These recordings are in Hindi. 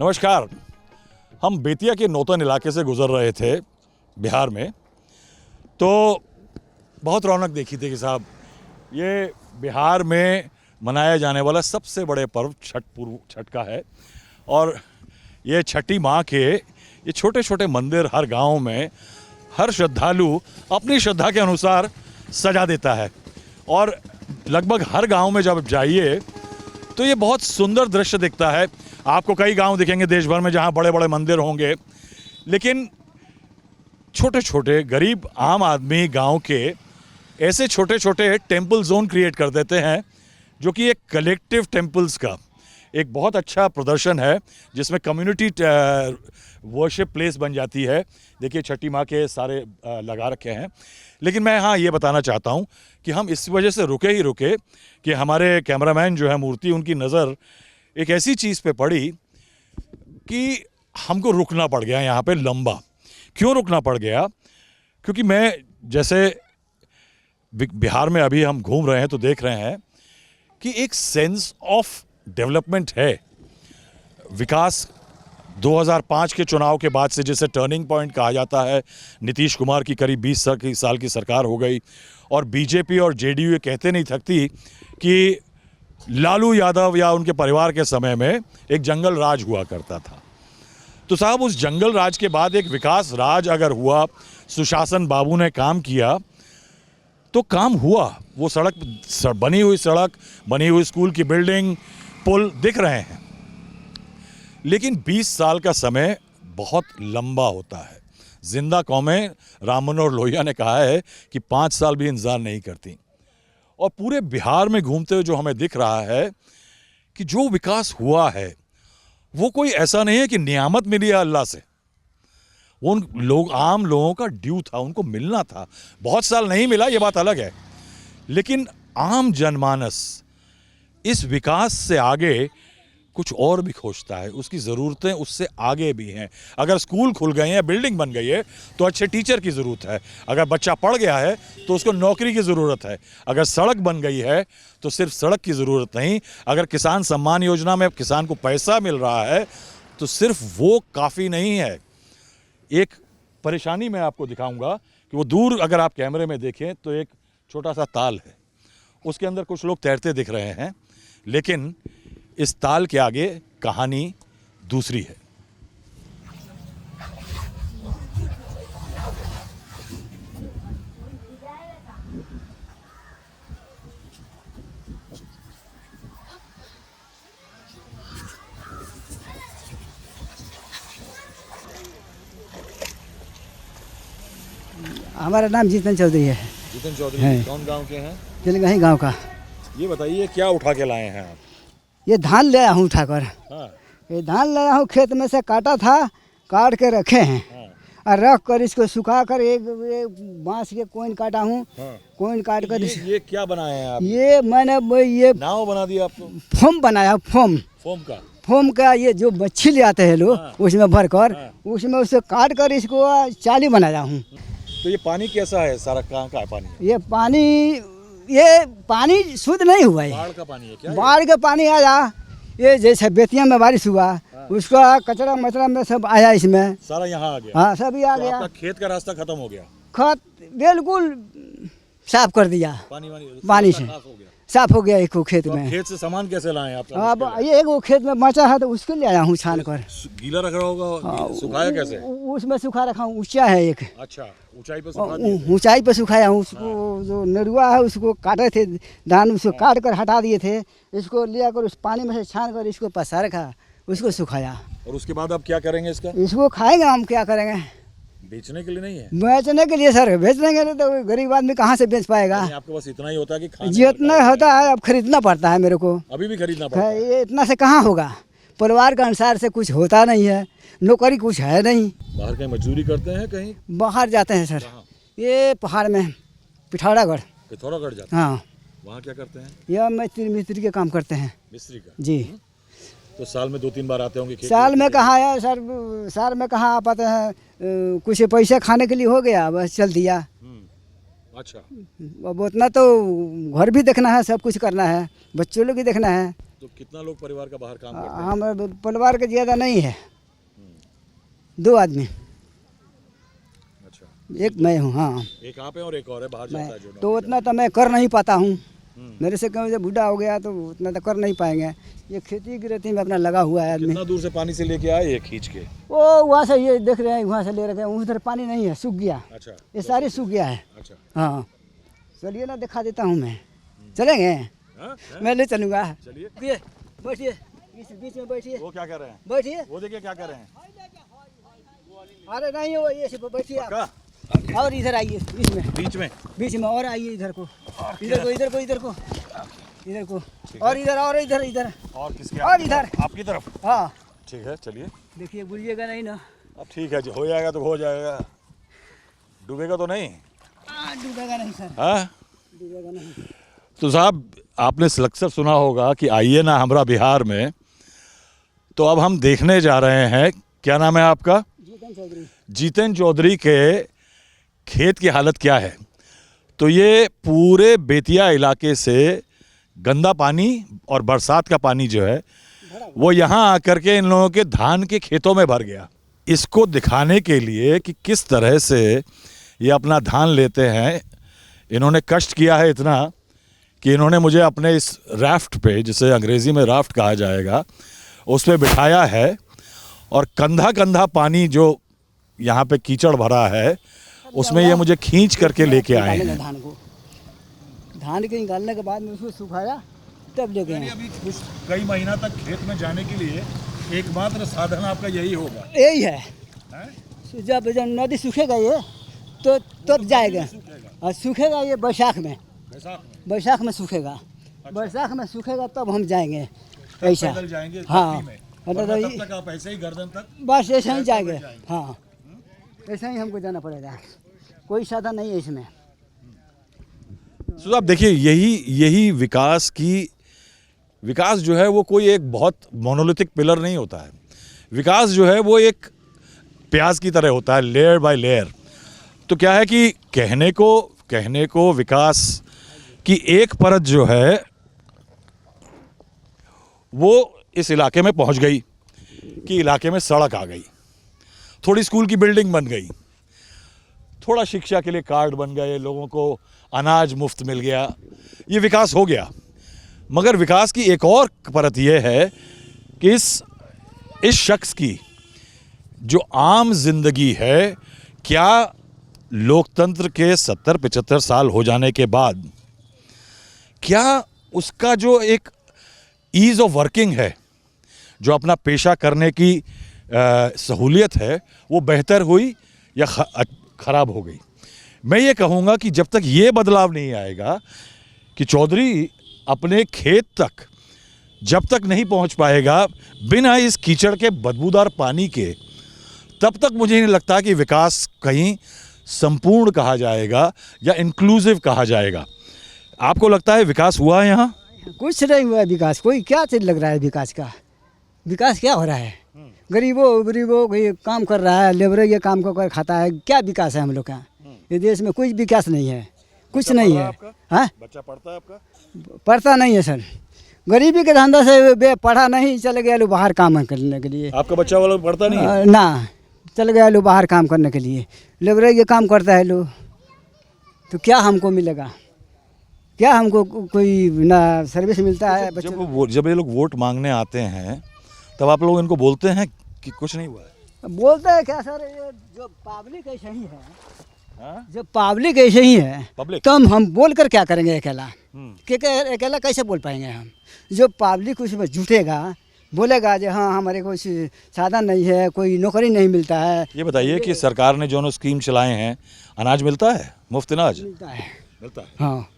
नमस्कार। हम बेतिया के नौतन इलाके से गुजर रहे थे बिहार में, तो बहुत रौनक देखी थी कि साहब ये बिहार में मनाया जाने वाला सबसे बड़े पर्व छठ का है। और ये छठी माँ के ये छोटे छोटे मंदिर हर गांव में हर श्रद्धालु अपनी श्रद्धा के अनुसार सजा देता है। और लगभग हर गांव में जब जाइए तो ये बहुत सुंदर दृश्य दिखता है। आपको कई गांव दिखेंगे देश भर में जहां बड़े बड़े मंदिर होंगे, लेकिन छोटे छोटे गरीब आम आदमी गांव के ऐसे छोटे छोटे टेम्पल जोन क्रिएट कर देते हैं, जो कि एक कलेक्टिव टेम्पल्स का एक बहुत अच्छा प्रदर्शन है, जिसमें कम्युनिटी वर्शिप प्लेस बन जाती है। देखिए छठी माँ के सारे लगा रखे हैं। लेकिन मैं हाँ ये बताना चाहता हूँ कि हम इस वजह से रुके कि हमारे कैमरामैन जो है मूर्ति, उनकी नज़र एक ऐसी चीज़ पे पड़ी कि हमको रुकना पड़ गया यहाँ पे लंबा। क्यों रुकना पड़ गया? क्योंकि मैं जैसे बिहार में अभी हम घूम रहे हैं तो देख रहे हैं कि एक सेंस ऑफ डेवलपमेंट है। विकास 2005 के चुनाव के बाद से जिसे टर्निंग पॉइंट कहा जाता है, नीतीश कुमार की करीब 20 साल की सरकार हो गई और बीजेपी और जेडीयू ये कहते नहीं थकती कि लालू यादव या उनके परिवार के समय में एक जंगल राज हुआ करता था। तो साहब उस जंगल राज के बाद एक विकास राज अगर हुआ, सुशासन बाबू ने काम किया तो काम हुआ। वो बनी हुई सड़क, बनी हुई स्कूल की बिल्डिंग, पुल दिख रहे हैं। लेकिन 20 साल का समय बहुत लंबा होता है। जिंदा कौमें, राम मनोहर लोहिया ने कहा है कि 5 साल भी इंतजार नहीं करती। और पूरे बिहार में घूमते हुए जो हमें दिख रहा है कि जो विकास हुआ है वो कोई ऐसा नहीं है कि नियामत मिली है अल्लाह से। वो उन आम लोगों का ड्यू था, उनको मिलना था। बहुत साल नहीं मिला, ये बात अलग है, लेकिन आम जनमानस इस विकास से आगे कुछ और भी खोजता है। उसकी ज़रूरतें उससे आगे भी हैं। अगर स्कूल खुल गए हैं, बिल्डिंग बन गई है, तो अच्छे टीचर की ज़रूरत है। अगर बच्चा पढ़ गया है तो उसको नौकरी की ज़रूरत है। अगर सड़क बन गई है तो सिर्फ सड़क की ज़रूरत नहीं, अगर किसान सम्मान योजना में किसान को पैसा मिल रहा है तो सिर्फ वो काफ़ी नहीं है। एक परेशानी मैं आपको दिखाऊंगा कि वो दूर अगर आप कैमरे में देखें तो एक छोटा सा ताल है, उसके अंदर कुछ लोग तैरते दिख रहे हैं, लेकिन इस ताल के आगे कहानी दूसरी है। हमारा नाम जीतन चौधरी है। जीतन चौधरी कौन गांव के हैं? जलगही गांव का। ये बताइए क्या उठा के लाए हैं आप? ये धान ले आया हूँ उठाकर। हाँ। ये धान ले आया हूँ, खेत में से काटा था, काट के रखे हैं। हाँ। और रख कर इसको सुखा कर एक बांस के कोइन काटा हूँ। हाँ। कोइन काट कर ये क्या बनाए हैं आप? ये मैंने ये नाव बना दिया आपको? फोम बनाया। फोम फोम का ये जो मच्छी ले आते हैं लोग। हाँ। उसमें भर कर। हाँ। उसमें उसे काट कर इसको चाली बनाया हूँ। तो ये पानी कैसा है? सारा कहाँ का पानी है? ये पानी शुद्ध नहीं हुआ है। बाढ़ का पानी है क्या? बाढ़ का पानी आया। ये जैसे बेतिया में बारिश हुआ। हाँ। उसका कचरा मचरा में सब आया इसमें। सारा यहाँ आ गया? हाँ, सभी आ गया। आपका खेत का रास्ता खत्म हो गया? खत बिल्कुल साफ कर दिया। पानी से साफ हो गया एक खेत तो में। खेत से सामान कैसे लाए आप? अब ये एक खेत में बचा है तो उसके ले आया हूँ छान कर। गीला रख रहा होगा? सुखाया कैसे? उसमें सुखा रखा हूँ। ऊंचा है एक। अच्छा, ऊंचाई पे सुखा दिए? ऊंचाई पे सुखाया हूँ। उसको जो नरुआ है उसको काटे थे धान, उसको काट कर हटा दिए थे। इसको ले कर उस पानी में से छान कर इसको पसा रखा, उसको सुखाया। और उसके बाद आप क्या करेंगे इसका? इसको खाएंगे हम। क्या करेंगे? बेचने के लिए नहीं है? बेचने के लिए सर। बेचने के लिए तो गरीब आदमी कहाँ से बेच पाएगा? आपके पास इतना ही होता है कि खाने जितना होता है अब खरीदना पड़ता है मेरे को। अभी भी खरीदना पड़ता है? ये इतना से कहाँ होगा? परिवार के अनुसार से कुछ होता नहीं है, नौकरी कुछ है नहीं। बाहर कहीं मजदूरी करते हैं? कहीं बाहर जाते हैं सर। ये पहाड़ में पिथौरागढ़ जाते हैं। हाँ। वहाँ क्या करते हैं? यह मिस्त्री के काम करते हैं। मिस्त्री का? जी। तो साल में 2-3 बार आते होंगे? साल में कहाँ है सर? साल में कहाँ आ पाते हैं? कुछ पैसे खाने के लिए हो गया, बस चल दिया। अच्छा। अब उतना तो घर भी देखना है, सब कुछ करना है, बच्चों लोग भी देखना है। तो कितना लोग परिवार का बाहर काम करते हैं? हम परिवार के ज़्यादा नहीं है, 2 आदमी, अच्छा, एक मैं हूँ। हाँ, एक आप हैं और एक और है बाहर जाता है जो तो नौकरी उतना तो मैं कर नहीं पाता हूँ। हम्म। मेरे से कहीं जब बूढ़ा हो गया तो उतना तो कर नहीं पाएंगे। ये खेती गिरती में अपना लगा हुआ है आदमी। कितना दूर से पानी से लेके आए ये खींच के? वो वहाँ से ये देख रहे हैं, वहाँ से ले रखे हैं, उधर पानी नहीं है, सूख गया, अच्छा, ये सारी सूख गया है। अच्छा, हाँ, चलिए ना दिखा देता हूँ मैं, चलेंगे? हाँ? मैं ले चलूँगा। चलिए। बैठिए, बीच में बैठिए, वो क्या कर रहे हैं? बैठिए। वो देखिए क्या कर रहे हैं? अरे नहीं, वो ये सिर्फ बैठिए आप। पक्का? और इधर आइए, बीच में? बीच में और आइए, इधर को, इधर को, इधर को, इधर को, इधर को, और इधर, और इधर, इधर, और किसके? और इधर, आपकी तरफ? हाँ। ठीक है, चलिए। देखिए, बुझिएगा नहीं ना? अब ठीक है जी, हो जाएगा तो हो जाएगा, डूबेगा तो नहीं? डूबेगा नहीं सर, हाँ? डूबेगा नहीं। तो साहब आपने अक्सर सुना होगा कि आइए ना हमारा बिहार में, तो अब हम देखने जा रहे हैं, क्या नाम है आपका? जीतन चौधरी। जीतन चौधरी के खेत की हालत क्या है। तो ये पूरे बेतिया इलाके से गंदा पानी और बरसात का पानी जो है वो यहाँ आकर के इन लोगों के धान के खेतों में भर गया। इसको दिखाने के लिए कि किस तरह से ये अपना धान लेते हैं, इन्होंने कष्ट किया है इतना कि इन्होंने मुझे अपने इस राफ्ट पे, जिसे अंग्रेज़ी में राफ्ट कहा जाएगा, उस पर बिठाया है और कंधा कंधा पानी जो यहाँ पे कीचड़ भरा है उसमें ये मुझे खींच करके लेके आए हैं। धान के निकालने के बाद में उसको सुखाया, तब लेके आए। अभी कुछ कई महीना तक खेत में जाने के लिए एकमात्र साधन आपका यही होगा? यही है, जब नदी सूखेगा ये तो तब जाएगा, और सूखेगा ये बैसाख में, बैसाख में सूखेगा, बैसाख में सूखेगा तब हम जाएंगे। ऐसा जाएंगे? हाँ, तब तक आप ऐसे ही गर्दन तक बस ऐसा ही जाएंगे। हाँ, ऐसा ही हमको जाना पड़ेगा, कोई साधन नहीं है इसमें। तो आप देखिए, यही विकास जो है वो कोई एक बहुत मोनोलिथिक पिलर नहीं होता है। विकास जो है वो एक प्याज की तरह होता है, लेयर बाय लेयर। तो क्या है कि कहने को विकास की एक परत जो है वो इस इलाके में पहुंच गई कि इलाके में सड़क आ गई, थोड़ी स्कूल की बिल्डिंग बन गई, थोड़ा शिक्षा के लिए कार्ड बन गए, लोगों को अनाज मुफ्त मिल गया, ये विकास हो गया। मगर विकास की एक और परत ये है कि इस शख्स की जो आम जिंदगी है, क्या लोकतंत्र के 70-75 साल हो जाने के बाद क्या उसका जो एक ईज़ ऑफ वर्किंग है, जो अपना पेशा करने की सहूलियत है, वो बेहतर हुई या ख़राब हो गई? मैं ये कहूँगा कि जब तक ये बदलाव नहीं आएगा कि चौधरी अपने खेत तक जब तक नहीं पहुँच पाएगा बिना इस कीचड़ के बदबूदार पानी के, तब तक मुझे नहीं लगता कि विकास कहीं संपूर्ण कहा जाएगा या इंक्लूसिव कहा जाएगा। आपको लगता है विकास हुआ है यहाँ? कुछ नहीं हुआ विकास, कोई क्या चीज़ लग रहा है विकास का? विकास क्या हो रहा है? गरीबों कोई काम कर रहा है, लेबर ये काम कर खाता है, क्या विकास है हम लोग का? ये देश में कुछ विकास नहीं है, कुछ नहीं है। हाँ, बच्चा पढ़ता है आपका? पढ़ता नहीं है सर, गरीबी के धंधा से पढ़ा नहीं, चले गया लो बाहर काम करने के लिए। आपका बच्चा वाला पढ़ता नहीं है? ना, चल गया लो बाहर काम करने के लिए, लेबर ये काम करता है लो, तो क्या हमको मिलेगा? क्या हमको कोई ना सर्विस मिलता है? जब ये लोग वोट मांगने आते हैं तब आप लोग इनको बोलते हैं कि कुछ नहीं हुआ है? बोलते हैं क्या सर, ये जो पब्लिक ऐसे ही है, हाँ? जब पब्लिक ऐसे ही है पब्लिक तो हम बोल कर क्या करेंगे अकेला? अकेला कैसे बोल पाएंगे हम? जो पब्लिक उसमें जुटेगा, बोलेगा जो हाँ हमारे कोई साधन नहीं है, कोई नौकरी नहीं मिलता है। ये बताइए कि सरकार ने जो स्कीम चलाए हैं, अनाज मिलता है? मुफ्त अनाज मिलता है? मिलता है। हाँ।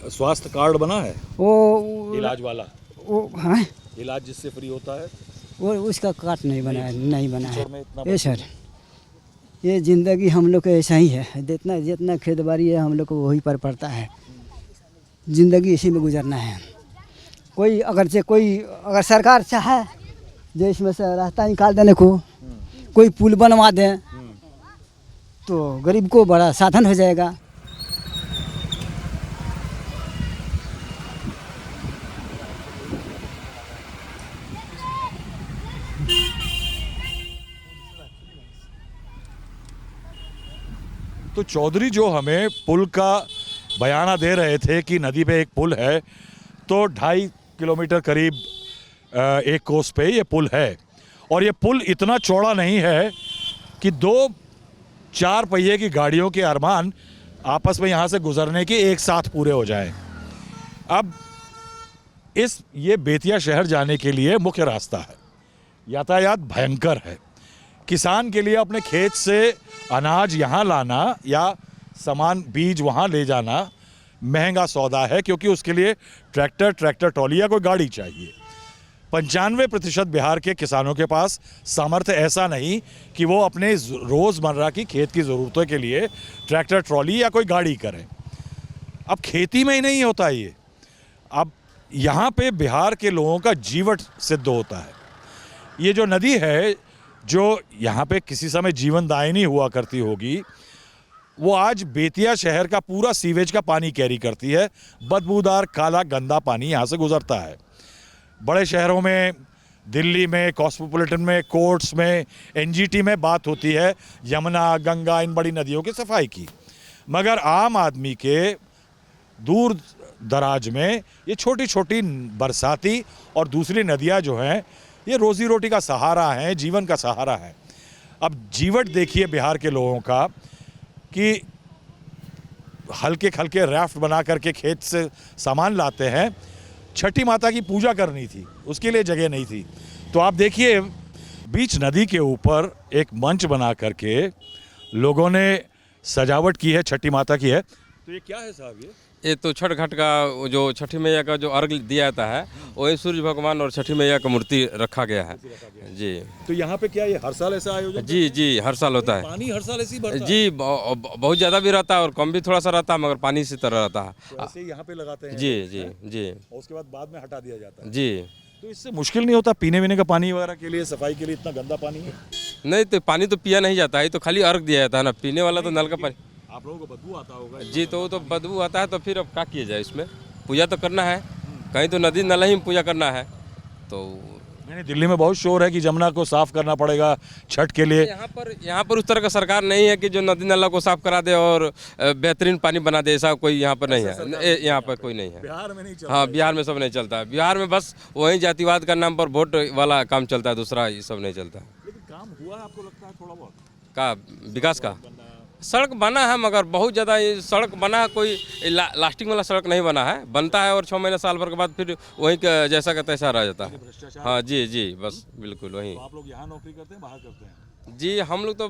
स्वास्थ्य कार्ड बना है? वो इलाज वाला? वो हाँ, इलाज जिससे फ्री होता है वो उसका कार्ड नहीं बना है, नहीं बना है। में इतना ये सर, ये ज़िंदगी हम लोग का ऐसा ही है, जितना खेत बाड़ी है हम लोग को वही पर पड़ता है, ज़िंदगी इसी में गुजरना है। अगर सरकार चाहे जो इसमें से रास्ता निकाल देने को, कोई पुल बनवा दें तो गरीब को बड़ा साधन हो जाएगा। तो चौधरी जो हमें पुल का बयाना दे रहे थे कि नदी पे एक पुल है, तो 2.5 किलोमीटर करीब एक कोस पे ये पुल है। और ये पुल इतना चौड़ा नहीं है कि 2-4 पहिए की गाड़ियों के अरमान आपस में यहाँ से गुजरने के एक साथ पूरे हो जाएं। अब ये बेतिया शहर जाने के लिए मुख्य रास्ता है, यातायात भयंकर है। किसान के लिए अपने खेत से अनाज यहाँ लाना या सामान बीज वहाँ ले जाना महंगा सौदा है, क्योंकि उसके लिए ट्रैक्टर ट्रॉली या कोई गाड़ी चाहिए। 95% बिहार के किसानों के पास सामर्थ्य ऐसा नहीं कि वो अपने रोज़मर्रा की खेत की ज़रूरतों के लिए ट्रैक्टर ट्रॉली या कोई गाड़ी करें। अब खेती में ही नहीं होता ये। अब यहाँ पे बिहार के लोगों का जीवट सिद्ध होता है। ये जो नदी है, जो यहाँ पे किसी समय जीवनदायिनी हुआ करती होगी, वो आज बेतिया शहर का पूरा सीवेज का पानी कैरी करती है। बदबूदार काला गंदा पानी यहाँ से गुजरता है। बड़े शहरों में, दिल्ली में, कॉस्मोपॉलिटन में, कोर्ट्स में, एनजीटी में बात होती है यमुना, गंगा, इन बड़ी नदियों की सफाई की, मगर आम आदमी के दूर दराज में ये छोटी छोटी बरसाती और दूसरी नदियाँ जो हैं, ये रोज़ी रोटी का सहारा हैं, जीवन का सहारा है। अब जीवट देखिए बिहार के लोगों का कि हल्के हल्के राफ्ट बना करके खेत से सामान लाते हैं। छठी माता की पूजा करनी थी, उसके लिए जगह नहीं थी, तो आप देखिए बीच नदी के ऊपर एक मंच बना करके लोगों ने सजावट की है, छठी माता की है। तो ये क्या है साहब? ये तो छठ घाट का जो छठी मैया का जो अर्घ दिया जाता है, वही सूर्य भगवान और छठी मैया का मूर्ति रखा गया है जी। तो यहाँ पे क्या ये हर साल ऐसा आयोजन? जी हर साल होता है। पानी हर साल ऐसी भरता है? जी बहुत ज़्यादा भी रहता है और कम भी थोड़ा सा रहता है, मगर पानी इसी तरह रहता है। तो ऐसे ही यहाँ पे लगाते हैं? जी और उसके बाद में हटा दिया जाता है? जी। तो इससे मुश्किल नहीं होता पीने वीने का पानी वगैरह के लिए, सफाई के लिए इतना गंदा पानी है? नहीं, तो पानी तो पिया नहीं जाता है, तो खाली अर्घ दिया जाता है ना, पीने वाला तो नल का पानी। आप लोगों को बदबू आता होगा? जी, तो वो तो बदबू आता है, तो फिर अब क्या किया जाए, इसमें पूजा तो करना है, कहीं तो नदी नाला ही पूजा करना है। तो नहीं, दिल्ली में बहुत शोर है कि जमुना को साफ करना पड़ेगा छठ के लिए। यहाँ पर उस तरह का सरकार नहीं है कि जो नदी नाला को साफ करा दे और बेहतरीन पानी बना दे, ऐसा कोई यहाँ पर नहीं है। यहाँ पर कोई नहीं है। बिहार में नहीं चलता? हाँ, बिहार में सब नहीं चलता है। बिहार में बस वही जातिवाद का नाम पर वोट वाला काम चलता है, दूसरा ये सब नहीं चलता। लेकिन काम हुआ है आपको लगता है थोड़ा बहुत का विकास का? सड़क बना है, मगर बहुत ज़्यादा ये सड़क बना है, कोई लास्टिंग वाला सड़क नहीं बना है। बनता है और 6 महीने साल भर के बाद फिर वहीं का जैसा का तैसा रह जाता है। हाँ जी, बस बिल्कुल वही। तो आप लोग यहाँ नौकरी करते हैं, बाहर करते हैं? जी, हम लोग तो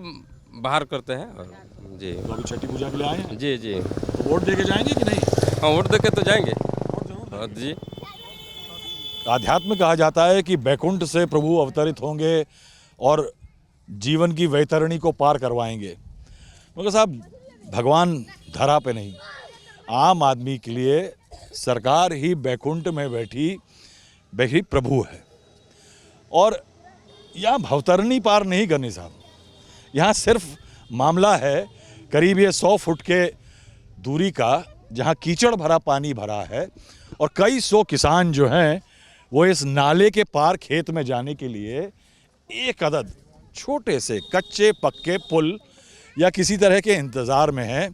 बाहर करते हैं। और जी, तो अभी छठी पूजा के लिए आए हैं? जी। तो वोट दे के जाएंगे कि नहीं? हाँ, वोट दे के तो जाएंगे। हाँ जी। आध्यात्म में कहा जाता है कि बैकुंठ से प्रभु अवतरित होंगे और जीवन की वैतरणी को पार करवाएंगे, मगर साहब भगवान धरा पे नहीं, आम आदमी के लिए सरकार ही बैकुंठ में बैठी प्रभु है। और यहाँ भवतरणी पार नहीं करनी साहब, यहाँ सिर्फ मामला है करीब ये 100 फुट के दूरी का, जहाँ कीचड़ भरा पानी भरा है और कई 100 किसान जो हैं वो इस नाले के पार खेत में जाने के लिए एक अदद छोटे से कच्चे पक्के पुल या किसी तरह के इंतज़ार में है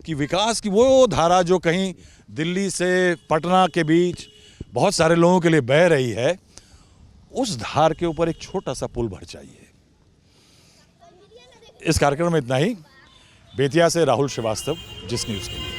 कि विकास की वो धारा जो कहीं दिल्ली से पटना के बीच बहुत सारे लोगों के लिए बह रही है, उस धार के ऊपर एक छोटा सा पुल भर चाहिए। इस कार्यक्रम में इतना ही। बेतिया से राहुल श्रीवास्तव, जिस न्यूज़ के लिए।